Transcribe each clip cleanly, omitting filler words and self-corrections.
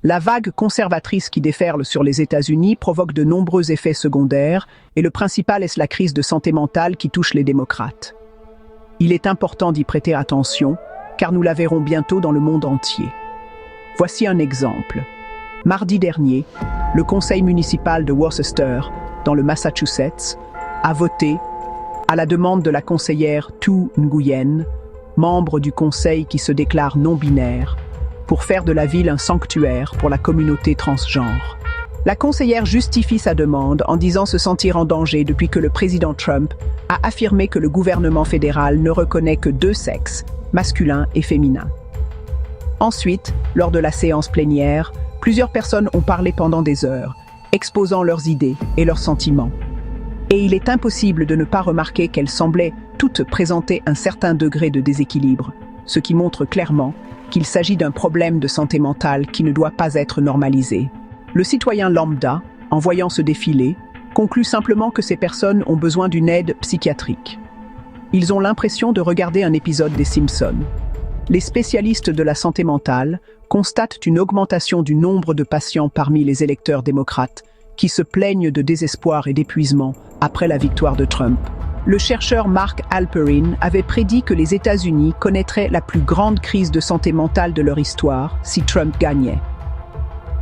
La vague conservatrice qui déferle sur les États-Unis provoque de nombreux effets secondaires et le principal est la crise de santé mentale qui touche les démocrates. Il est important d'y prêter attention car nous la verrons bientôt dans le monde entier. Voici un exemple. Mardi dernier, le conseil municipal de Worcester, dans le Massachusetts, a voté, à la demande de la conseillère Tu Nguyen, membre du conseil qui se déclare non-binaire, pour faire de la ville un sanctuaire pour la communauté transgenre. La conseillère justifie sa demande en disant se sentir en danger depuis que le président Trump a affirmé que le gouvernement fédéral ne reconnaît que deux sexes, masculin et féminin. Ensuite, lors de la séance plénière, plusieurs personnes ont parlé pendant des heures, exposant leurs idées et leurs sentiments. Et il est impossible de ne pas remarquer qu'elles semblaient toutes présenter un certain degré de déséquilibre, ce qui montre clairement qu'il s'agit d'un problème de santé mentale qui ne doit pas être normalisé. Le citoyen lambda, en voyant ce défilé, conclut simplement que ces personnes ont besoin d'une aide psychiatrique. Ils ont l'impression de regarder un épisode des Simpsons. Les spécialistes de la santé mentale constatent une augmentation du nombre de patients parmi les électeurs démocrates qui se plaignent de désespoir et d'épuisement après la victoire de Trump. Le chercheur Mark Alperin avait prédit que les États-Unis connaîtraient la plus grande crise de santé mentale de leur histoire si Trump gagnait.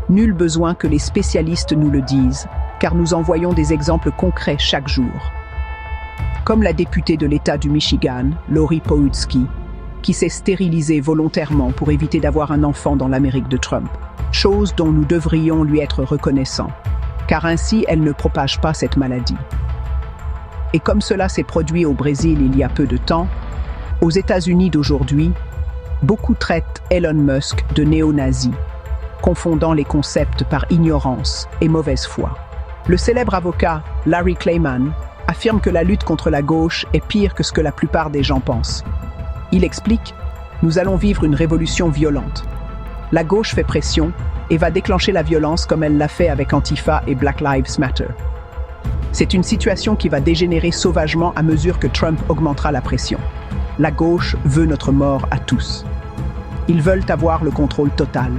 Nul besoin que les spécialistes nous le disent, car nous en voyons des exemples concrets chaque jour. Comme la députée de l'État du Michigan, Lori Powutsky, qui s'est stérilisée volontairement pour éviter d'avoir un enfant dans l'Amérique de Trump, chose dont nous devrions lui être reconnaissants, car ainsi elle ne propage pas cette maladie. Et comme cela s'est produit au Brésil il y a peu de temps, aux États-Unis d'aujourd'hui, beaucoup traitent Elon Musk de néo-nazi, confondant les concepts par ignorance et mauvaise foi. Le célèbre avocat Larry Klayman affirme que la lutte contre la gauche est pire que ce que la plupart des gens pensent. Il explique « Nous allons vivre une révolution violente. La gauche fait pression et va déclencher la violence comme elle l'a fait avec Antifa et Black Lives Matter. C'est une situation qui va dégénérer sauvagement à mesure que Trump augmentera la pression. La gauche veut notre mort à tous. Ils veulent avoir le contrôle total.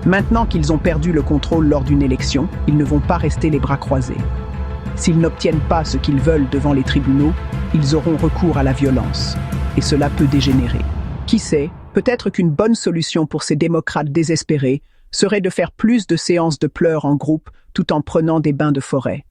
Maintenant qu'ils ont perdu le contrôle lors d'une élection, ils ne vont pas rester les bras croisés. S'ils n'obtiennent pas ce qu'ils veulent devant les tribunaux, ils auront recours à la violence. Et cela peut dégénérer. Qui sait, peut-être qu'une bonne solution pour ces démocrates désespérés serait de faire plus de séances de pleurs en groupe tout en prenant des bains de forêt.